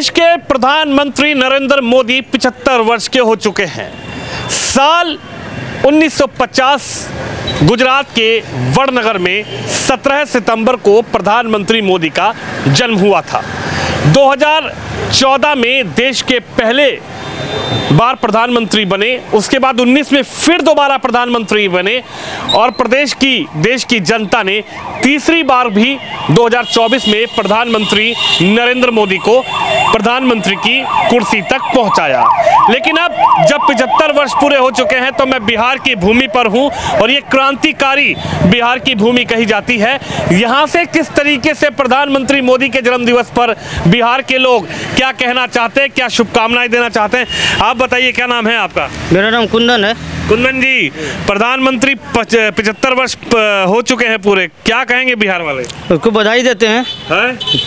देश के प्रधानमंत्री नरेंद्र मोदी 75 वर्ष के हो चुके हैं। साल 1950 गुजरात के वडनगर में 17 सितंबर को प्रधानमंत्री मोदी का जन्म हुआ था। 2014 में देश के पहले बार प्रधानमंत्री बने, उसके बाद 19 में फिर दोबारा प्रधानमंत्री बने और देश की जनता ने तीसरी बार भी 2024 में प्रधानमंत्री नरेंद्र मोदी को प्रधानमंत्री की कुर्सी तक पहुंचाया। लेकिन अब जब 75 वर्ष पूरे हो चुके हैं तो मैं बिहार की भूमि पर हूं और ये क्रांतिकारी बिहार की भूमि कही जाती है। यहां से किस तरीके से प्रधानमंत्री मोदी के जन्मदिवस पर बिहार के लोग क्या कहना चाहते हैं, क्या शुभकामनाएं देना चाहते हैं, आप बताइए। क्या नाम है आपका? मेरा नाम कुंदन है। कुंदन जी, प्रधानमंत्री 75 वर्ष हो चुके हैं पूरे, क्या कहेंगे बिहार वाले? उसको बधाई देते हैं।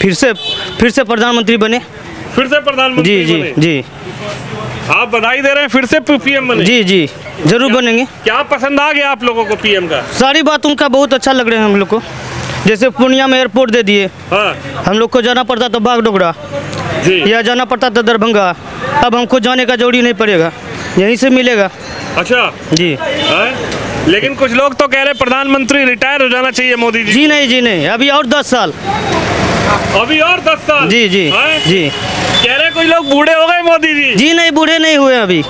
फिर से प्रधानमंत्री बने। फिर से प्रधानमंत्री जी बने? जी आप बधाई दे रहे हैं, फिर से पीएम बने? जी जी जरूर बनेंगे। क्या पसंद आ गया आप लोगों को पीएम का? सारी बात उनका बहुत अच्छा लग रहा है हम लोग को। जैसे पूर्णिया में एयरपोर्ट दे दिए। हाँ। हम लोग को जाना पड़ता था बागडोगरा या जाना पड़ता था दरभंगा, अब हमको जाने का जरूरी नहीं पड़ेगा, यहीं से मिलेगा। अच्छा जी। लेकिन कुछ लोग तो कह रहे प्रधानमंत्री रिटायर हो जाना चाहिए मोदी जी। जी नहीं, अभी और 10 साल। अभी और 10 साल? जी जी जी। कह रहे कुछ लोग बूढ़े हो गए मोदी जी। जी नहीं, बूढ़े नहीं हुए अभी।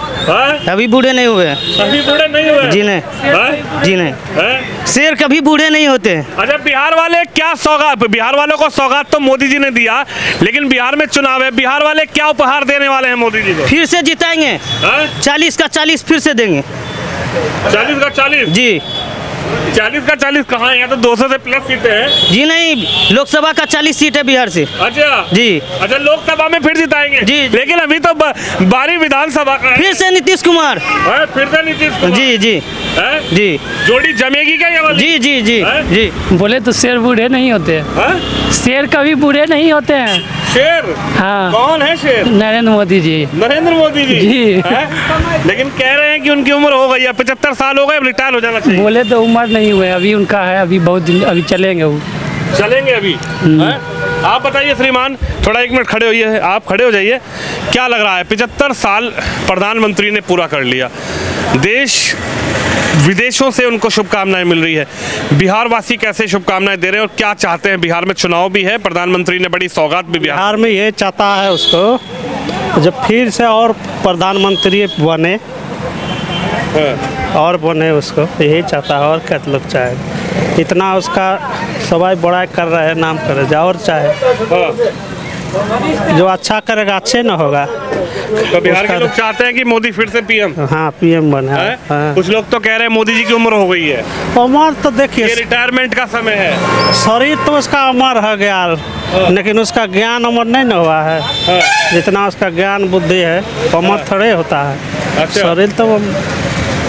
अभी बूढ़े नहीं हुए। अभी बूढ़े नहीं हुए? जी नहीं। जी नहीं, शेर कभी बूढ़े नहीं होते। अच्छा, बिहार वाले क्या सौगात, बिहार वालों को सौगात तो मोदी जी ने दिया, लेकिन बिहार में चुनाव है, बिहार वाले क्या उपहार देने वाले हैं मोदी जी को? फिर से जिताएंगे। 40 का 40 फिर से देंगे। 40 का 40? जी। 40 का 40 कहाँ है? यहाँ तो 200 से प्लस सीटें हैं। जी नहीं, लोकसभा का 40 सीट है बिहार से। अच्छा जी। अच्छा, लोकसभा में फिर जिताएंगे? जी। लेकिन अभी तो बारी विधानसभा का है। फिर से नीतीश कुमार। फिर से नीतीश कुमार? जी जी जी। जोड़ी जमेगी क्या ये वाली? जी जी जी जी। बोले तो शेर बूढ़े नहीं होते। शेर कभी बूढ़े नहीं होते हैं। शेर? हाँ। कौन है शेर? नरेंद्र मोदी जी। नरेंद्र मोदी जी? जी। लेकिन कह रहे हैं कि उनकी उम्र हो गई है, 75 साल हो गए, अब रिटायर हो जाना चाहिए। बोले तो उम्र नहीं हुए, अभी उनका है, अभी बहुत दिन, अभी चलेंगे वो। चलेंगे अभी? आप बताइए श्रीमान, थोड़ा 1 मिनट खड़े होइए, आप खड़े हो जाइए। क्या लग रहा है, 75 साल प्रधानमंत्री ने पूरा कर लिया, देश विदेशों से उनको शुभकामनाएं मिल रही है, बिहार वासी कैसे शुभकामनाएं दे रहे हैं और क्या चाहते हैं? बिहार में चुनाव भी है, प्रधानमंत्री ने बड़ी सौगात भी बिहार में ये चाहता है उसको जब फिर से और प्रधानमंत्री बने और बने, उसको यही चाहता है और क्या लोग चाहे। इतना उसका सवाई बड़ा कर रहे हैं, नाम कर रहे और चाहे जो अच्छा करेगा अच्छे न होगा। तो बिहार के लोग चाहते हैं कि मोदी फिर से पीएम? हाँ, पीएम बने। हाँ। कुछ लोग तो कह रहे हैं मोदी जी की उम्र हो गई है। उम्र तो देखिए, ये रिटायरमेंट का समय है। शरीर तो उसका उम्र हो गया, लेकिन उसका ज्ञान उम्र नहीं न हुआ है। जितना उसका ज्ञान बुद्धि है उम्र थोड़े होता है। शरीर तो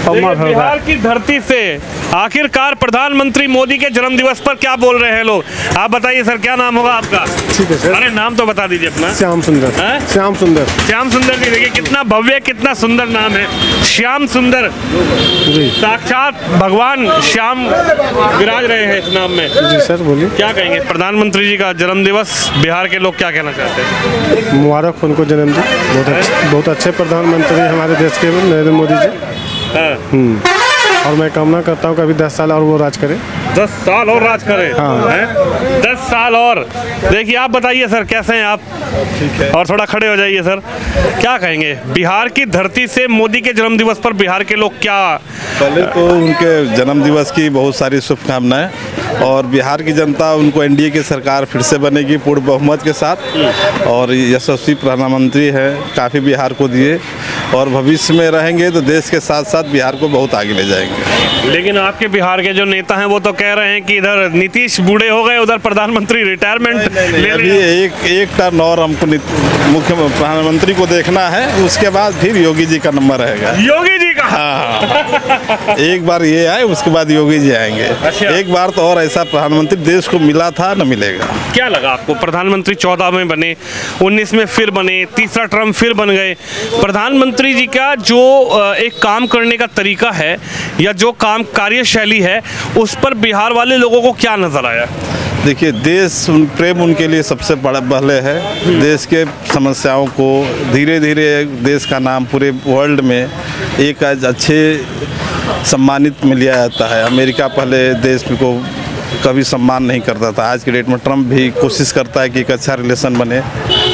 बिहार की धरती से आखिरकार प्रधानमंत्री मोदी के जन्मदिवस पर क्या बोल रहे हैं लोग, आप बताइए सर। क्या नाम होगा आपका? ठीक है सर। अरे नाम तो बता दीजिए अपना। श्याम सुंदर। श्याम सुंदर। श्याम सुंदर जी, देखिए कितना भव्य, कितना सुंदर नाम है, श्याम सुंदर। साक्षात भगवान श्याम विराज रहे हैं इस नाम में। जी सर, बोलिए। क्या कहेंगे, प्रधानमंत्री जी का जन्मदिवस, बिहार के लोग क्या कहना चाहते हैं? मुबारक उनको जन्मदिन। बहुत अच्छे प्रधानमंत्री हमारे देश के नरेंद्र मोदी जी। और मैं कामना करता हूँ कि अभी 10 साल और वो राज करें। 10 साल और राज करें? हाँ। 10 साल और। देखिए आप बताइए सर, कैसे हैं आप? ठीक है। और थोड़ा खड़े हो जाइए सर। क्या कहेंगे, बिहार की धरती से मोदी के जन्मदिवस पर बिहार के लोग क्या? पहले तो उनके जन्मदिवस की बहुत सारी शुभकामनाएं, और बिहार की जनता उनको एनडीए की सरकार फिर से बनेगी पूर्ण बहुमत के साथ, और यशस्वी प्रधानमंत्री हैं, काफ़ी बिहार को दिए और भविष्य में रहेंगे तो देश के साथ साथ बिहार को बहुत आगे ले जाएंगे। लेकिन आपके बिहार के जो नेता हैं वो तो कह रहे हैं कि इधर नीतीश बूढ़े हो गए, उधर प्रधानमंत्री रिटायरमेंट ले अभी एक टर्न और हमको मुख्य प्रधानमंत्री को देखना है, उसके बाद फिर योगी जी का नंबर रहेगा। योगी जी का? हाँ। एक बार ये आए, उसके बाद योगी जी आएंगे। अच्छा। एक बार तो और ऐसा प्रधानमंत्री देश को मिला था, न मिलेगा। क्या लगा आपको, प्रधानमंत्री 14 में बने, 19 में फिर बने, तीसरा टर्म फिर बन गए, प्रधानमंत्री जी का जो एक काम करने का तरीका है या जो काम कार्यशैली है, उस पर बिहार वाले लोगों को क्या नजर आया? देखिए, देश प्रेम उनके लिए सबसे बड़ा पहले है। देश के समस्याओं को धीरे धीरे देश का नाम पूरे वर्ल्ड में एक अच्छे सम्मानित में लिया जाता है। अमेरिका पहले देश को कभी सम्मान नहीं करता था, आज के डेट में ट्रम्प भी कोशिश करता है कि एक अच्छा रिलेशन बने।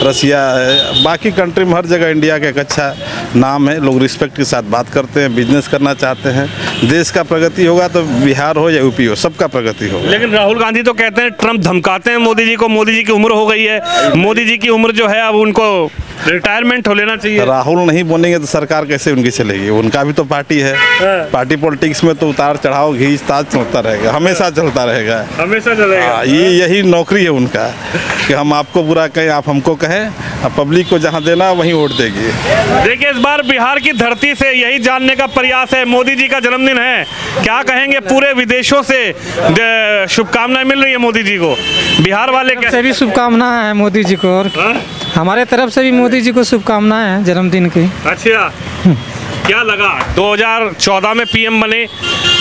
रसिया है, बाकी कंट्री में हर जगह इंडिया का एक अच्छा नाम है, लोग रिस्पेक्ट के साथ बात करते हैं, बिजनेस करना चाहते हैं। देश का प्रगति होगा तो बिहार हो या यूपी हो, सबका प्रगति होगा। लेकिन राहुल गांधी तो कहते हैं, ट्रम्प धमकाते हैं मोदी जी को, मोदी जी की उम्र हो गई है, मोदी जी की उम्र जो है अब उनको रिटायरमेंट हो लेना चाहिए। राहुल नहीं बोलेंगे तो सरकार कैसे उनकी चलेगी? उनका भी तो पार्टी है। पार्टी पॉलिटिक्स में तो उतार चढ़ाव घींच ताज चलता रहेगा, हमेशा चलता रहेगा, हमेशा चलेगा। ये यही नौकरी है उनका कि हम आपको बुरा कहें, आप हमको कहें, अब पब्लिक को जहाँ देना वहीं वोट देगी। देखिए, इस बार बिहार की धरती से यही जानने का प्रयास है, मोदी जी का जन्मदिन है, क्या कहेंगे? पूरे विदेशों से शुभकामनाएं मिल रही है मोदी जी को, बिहार वाले तरफ से भी शुभकामनाएं हैं मोदी जी को, और हमारे तरफ से भी मोदी जी को शुभकामनाएं हैं जन्मदिन की। अच्छा, क्या लगा? 2014 में पीएम बने,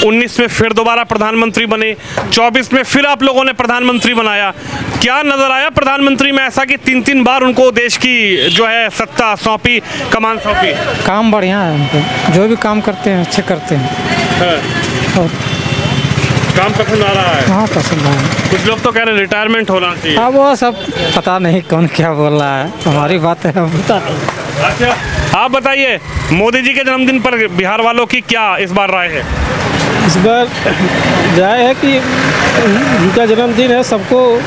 19 में फिर दोबारा प्रधानमंत्री बने, 24 में फिर आप लोगों ने प्रधानमंत्री बनाया। क्या नजर आया प्रधानमंत्री में ऐसा कि 3-3 बार उनको देश की जो है सत्ता सौंपी, कमान सौंपी? काम बढ़िया है उनको, जो भी काम करते हैं अच्छे करते हैं। और काम पसंद आ रहा है? हाँ, पसंद है। कुछ लोग तो कह रहे हैं रिटायरमेंट होना चाहिए। अब वो सब पता नहीं कौन क्या बोल रहा है, हमारी बात है हम पता नहीं। अच्छा, आप बताइए, मोदी जी के जन्मदिन पर बिहार वालों की क्या इस बार राय है? इस बार राय है कि उनका जन्मदिन है, सबको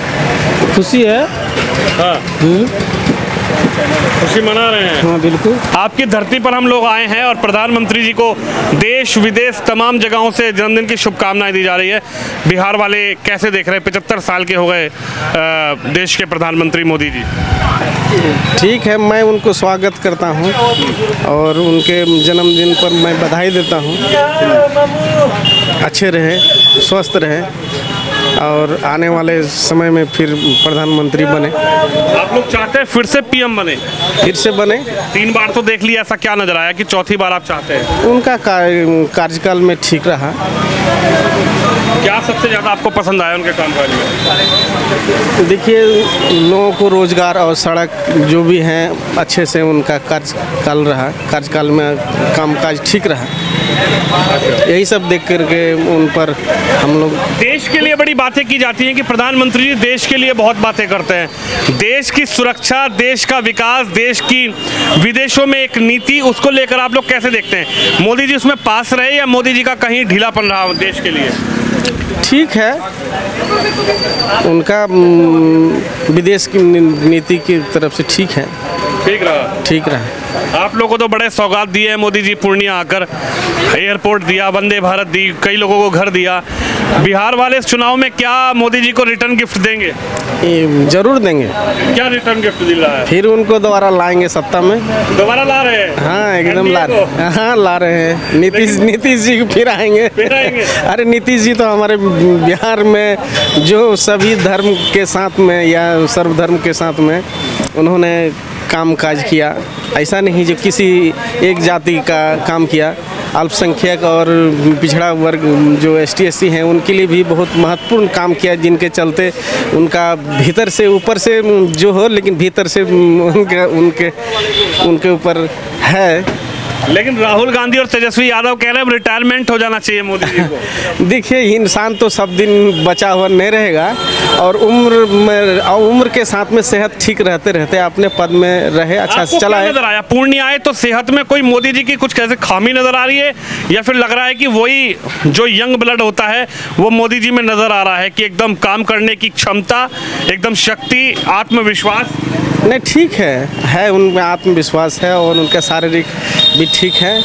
खुशी है। हाँ, खुशी मना रहे हैं। हाँ, बिल्कुल। आपकी धरती पर हम लोग आए हैं और प्रधानमंत्री जी को देश विदेश तमाम जगहों से जन्मदिन की शुभकामनाएं दी जा रही है। बिहार वाले कैसे देख रहे हैं? 75 साल के हो गए देश के प्रधानमंत्री मोदी जी। ठीक है, मैं उनको स्वागत करता हूं और उनके जन्मदिन पर मैं बधाई देता हूं। अच्छे रहे, स्वस्थ रहे और आने वाले समय में फिर प्रधानमंत्री बने। आप लोग चाहते हैं फिर से पीएम बने? फिर से बने। 3 बार तो देख लिया, ऐसा क्या नजर आया कि चौथी बार आप चाहते हैं? उनका कार्यकाल में ठीक रहा। क्या सबसे ज़्यादा आपको पसंद आया उनके कामकाज में? देखिए, लोगों को रोजगार और सड़क जो भी हैं अच्छे से उनका कार्यकाल रहा, कार्यकाल में कामकाज ठीक रहा। यही सब देख करके उन पर हम लोग। देश के लिए बड़ी बातें की जाती हैं कि प्रधानमंत्री जी देश के लिए बहुत बातें करते हैं, देश की सुरक्षा, देश का विकास, देश की विदेशों में एक नीति, उसको लेकर आप लोग कैसे देखते हैं? मोदी जी उसमें पास रहे या मोदी जी का कहीं ढीलापन रहा देश के लिए? ठीक है, उनका विदेश की नीति की तरफ से ठीक है, ठीक रहा। आप लोगों को तो बड़े सौगात दिए हैं मोदी जी, पूर्णिया आकर एयरपोर्ट दिया, वंदे भारत दी, कई लोगों को घर दिया। बिहार वाले इस चुनाव में क्या मोदी जी को रिटर्न गिफ्ट देंगे? जरूर देंगे। क्या रिटर्न गिफ्ट दिला है? फिर उनको दोबारा लाएंगे सत्ता में। दोबारा ला रहे हैं? हाँ, एकदम ला रहे हैं। हाँ, ला रहे हैं। नीतीश जी फिर आएंगे। अरे नीतीश जी तो हमारे बिहार में जो सभी धर्म के साथ में या सर्वधर्म के साथ में उन्होंने काम काज किया, ऐसा नहीं जो किसी एक जाति का काम किया। अल्पसंख्यक और पिछड़ा वर्ग जो ST SC हैं उनके लिए भी बहुत महत्वपूर्ण काम किया, जिनके चलते उनका भीतर से ऊपर से जो हो, लेकिन भीतर से उनके ऊपर है। लेकिन राहुल गांधी और तेजस्वी यादव कह रहे हैं रिटायरमेंट हो जाना चाहिए मोदी जी को। देखिए, इंसान तो सब दिन बचा हुआ नहीं रहेगा और उम्र के साथ में सेहत ठीक रहते रहते अपने पद में रहे, अच्छा से चला है। नजर आया पूर्णिया आए तो सेहत में कोई मोदी जी की कुछ कैसे खामी नजर आ रही है, या फिर लग रहा है कि वही जो यंग ब्लड होता है वो मोदी जी में नजर आ रहा है कि एकदम काम करने की क्षमता, एकदम शक्ति, आत्मविश्वास? नहीं, ठीक है उनमें आत्मविश्वास है और उनका शारीरिक भी ठीक है,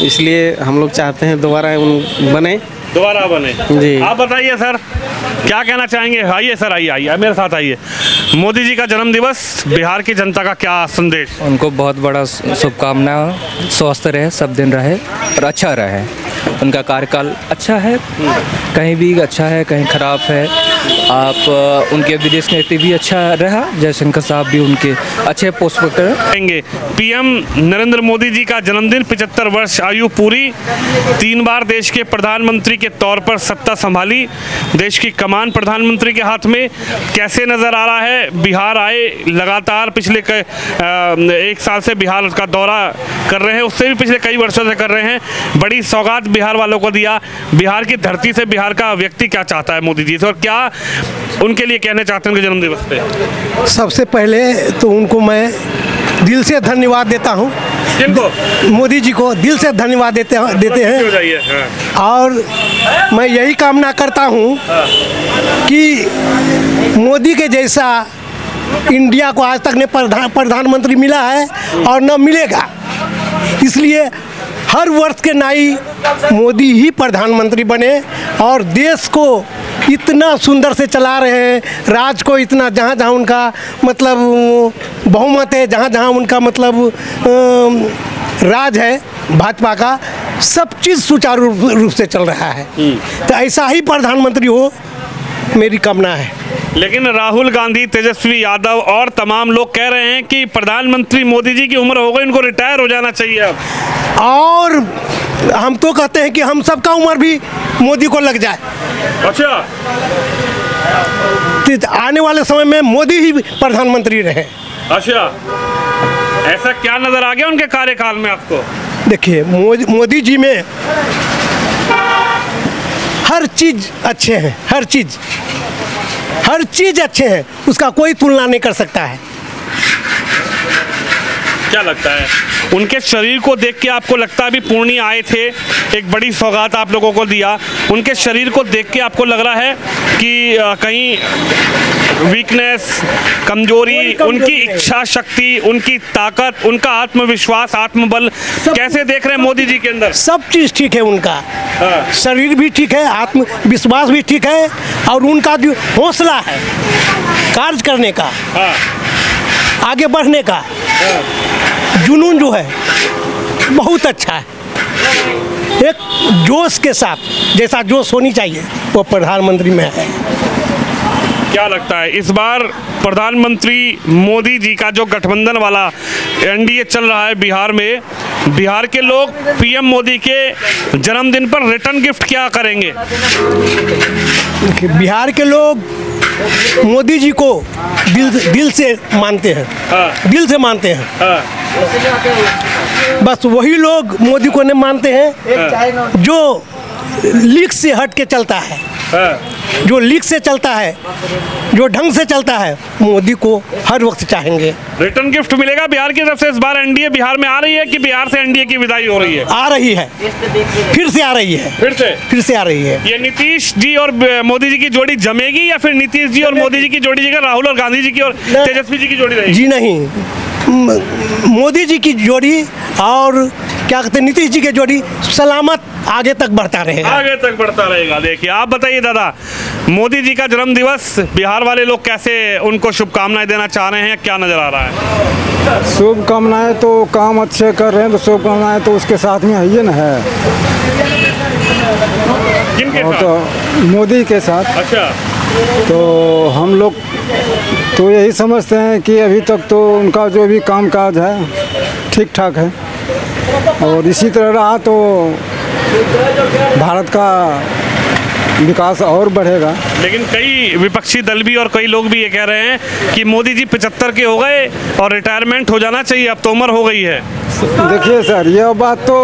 इसलिए हम लोग चाहते हैं दोबारा दोबारा बने जी। आप बताइए सर, क्या कहना चाहेंगे? आइए सर, आइए मेरे साथ आइए। मोदी जी का जन्म दिवस, बिहार की जनता का क्या संदेश? उनको बहुत बड़ा शुभकामना, स्वस्थ रहे, सब दिन रहे और अच्छा रहे। उनका कार्यकाल अच्छा है, कहीं भी अच्छा है, कहीं खराब है, आप उनके विदेश नीति भी अच्छा रहा, जयशंकर साहब भी उनके अच्छे पोस्ट पर करेंगे। पीएम नरेंद्र मोदी जी का जन्मदिन, 75 वर्ष आयु पूरी, 3 बार देश के प्रधानमंत्री के तौर पर सत्ता संभाली, देश की कमान प्रधानमंत्री के हाथ में। कैसे नज़र आ रहा है? बिहार आए, लगातार पिछले 1 साल से बिहार का दौरा कर रहे हैं, उससे भी पिछले कई वर्षों से कर रहे हैं। बड़ी सौगात बिहार वालों को दिया। बिहार की धरती से बिहार का व्यक्ति क्या चाहता है मोदी जी से, और क्या उनके लिए कहना चाहते हैं उनके जन्मदिवस पे? सबसे पहले तो उनको मैं दिल से धन्यवाद देता हूँ। जिनको? मोदी जी को दिल से धन्यवाद देते हैं। और मैं यही कामना करता हूँ कि मोदी के जैसा इंडिया को आज तक ने प्रधानमंत्री मिला है और न मिलेगा। इसलिए हर वर्ष के नाई मोदी ही प्रधानमंत्री बने और देश को इतना सुंदर से चला रहे हैं, राज को इतना, जहाँ जहाँ उनका मतलब बहुमत है, जहाँ जहाँ उनका मतलब राज है भाजपा का, सब चीज़ सुचारू रूप से चल रहा है। तो ऐसा ही प्रधानमंत्री हो, मेरी कामना है। लेकिन राहुल गांधी, तेजस्वी यादव और तमाम लोग कह रहे हैं कि प्रधानमंत्री मोदी जी की उम्र हो गई, इनको रिटायर हो जाना चाहिए अब। और हम तो कहते हैं कि हम सबका उम्र भी मोदी को लग जाए। अच्छा, तो आने वाले समय में मोदी ही प्रधानमंत्री रहे। अच्छा, ऐसा क्या नजर आ गया उनके कार्यकाल में आपको? देखिए, मोदी जी में हर चीज़ अच्छे हैं, हर चीज़ अच्छे हैं, उसका कोई तुलना नहीं कर सकता है। क्या लगता है उनके शरीर को देख के? आपको लगता है अभी पूर्णी आए थे, एक बड़ी सौगात आप लोगों को दिया, उनके शरीर को देख के आपको लग रहा है कि कहीं वीकनेस, कमजोरी, उनकी इच्छा शक्ति, उनकी ताकत, उनका आत्मविश्वास, आत्मबल कैसे देख रहे हैं मोदी जी के अंदर? सब चीज़ ठीक है उनका। शरीर भी ठीक है, आत्मविश्वास भी ठीक है, और उनका जो हौसला है कार्य करने का, आगे बढ़ने का जुनून जो है बहुत अच्छा है। एक जोश के साथ, जैसा जोश होनी चाहिए वो प्रधानमंत्री में है। क्या लगता है इस बार प्रधानमंत्री मोदी जी का जो गठबंधन वाला एनडीए चल रहा है बिहार में, बिहार के लोग पीएम मोदी के जन्मदिन पर रिटर्न गिफ्ट क्या करेंगे? बिहार के लोग मोदी जी को दिल से मानते हैं। दिल से मानते हैं। बस वही लोग मोदी को नहीं मानते हैं जो लीक से हट के चलता है, जो लीक से चलता है, जो ढंग से चलता है, मोदी को हर वक्त चाहेंगे। रिटर्न गिफ्ट मिलेगा बिहार की तरफ से? इस बार एनडीए बिहार में आ रही है कि बिहार से एनडीए की विदाई हो रही है? आ रही है, फिर से आ रही है। फिर से आ रही है। ये नीतीश जी और मोदी जी की जोड़ी जमेगी, या फिर नीतीश जी और मोदी जी की जोड़ी जगह राहुल और गांधी जी की और तेजस्वी जी की जोड़ी रहेगी? जी नहीं, मोदी जी की जोड़ी और क्या कहते हैं नीतीश जी की जोड़ी सलामत आगे तक बढ़ता रहेगा। आगे तक बढ़ता रहेगा। देखिए, आप बताइए दादा, मोदी जी का जन्म दिवस, बिहार वाले लोग कैसे उनको शुभकामनाएं देना चाह रहे हैं? क्या नजर आ रहा है? शुभकामनाएं तो काम अच्छे कर रहे हैं, तो शुभकामनाएं तो उसके साथ में है ना है। किनके साथ? तो मोदी के साथ। अच्छा, तो हम लोग तो यही समझते हैं कि अभी तक तो उनका जो भी काम काज है ठीक ठाक है, और इसी तरह रहा तो भारत का विकास और बढ़ेगा। लेकिन कई विपक्षी दल भी और कई लोग भी ये कह रहे हैं कि मोदी जी 75 के हो गए और रिटायरमेंट हो जाना चाहिए, अब तो उम्र हो गई है। देखिए सर, यह बात तो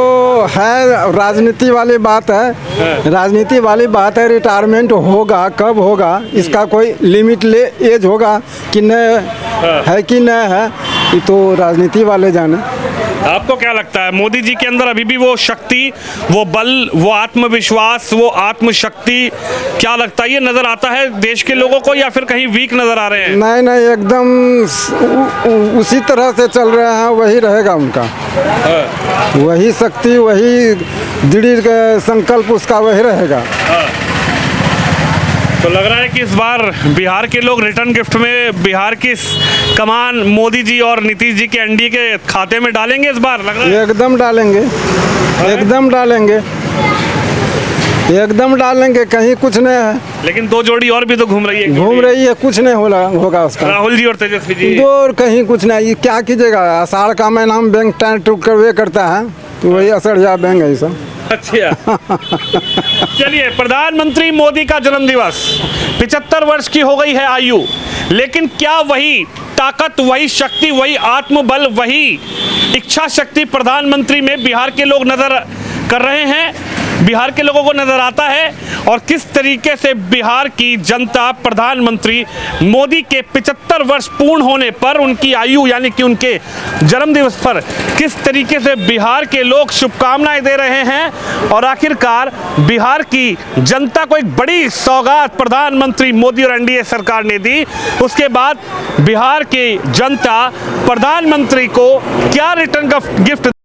है, राजनीति वाली बात है, राजनीति वाली बात है। रिटायरमेंट होगा, कब होगा, इसका कोई लिमिट एज होगा कि नहीं है कि नहीं है, ये तो राजनीति वाले जाने। आपको क्या लगता है मोदी जी के अंदर अभी भी वो शक्ति, वो बल, वो आत्मविश्वास, वो आत्मशक्ति, क्या लगता है ये नजर आता है देश के लोगों को, या फिर कहीं वीक नजर आ रहे हैं? नहीं नहीं, एकदम उसी तरह से चल रहे हैं, वही रहेगा उनका। वही शक्ति, वही दृढ़ संकल्प उसका वही रहेगा। तो लग रहा है कि इस बार बिहार के लोग रिटर्न गिफ्ट में बिहार की कमान मोदी जी और नीतीश जी के एनडीए के खाते में डालेंगे इस बार, लग रहा है? एकदम डालेंगे, एकदम डालेंगे। एकदम डालेंगे, कहीं कुछ नहीं है। लेकिन दो जोड़ी और भी तो घूम रही है, घूम रही है, कुछ नहीं होगा उसका। राहुल जी और तेजस्वी जी। और कहीं कुछ नहीं, ये क्या कीजिएगा, आषाढ़ का महीना हम बैंक टाइम टूक करवे करता है, तो वही असड़िया बैंक है सब। अच्छा चलिए, प्रधानमंत्री मोदी का जन्मदिवस, 75 वर्ष की हो गई है आयु, लेकिन क्या वही ताकत, वही शक्ति, वही आत्मबल, वही इच्छा शक्ति प्रधानमंत्री में बिहार के लोग नजर कर रहे हैं, बिहार के लोगों को नजर आता है? और किस तरीके से बिहार की जनता प्रधानमंत्री मोदी के 75 वर्ष पूर्ण होने पर, उनकी आयु यानी कि उनके जन्मदिवस पर किस तरीके से बिहार के लोग शुभकामनाएं दे रहे हैं, और आखिरकार बिहार की जनता को एक बड़ी सौगात प्रधानमंत्री मोदी और एनडीए सरकार ने दी, उसके बाद बिहार की जनता प्रधानमंत्री को क्या रिटर्न गिफ्ट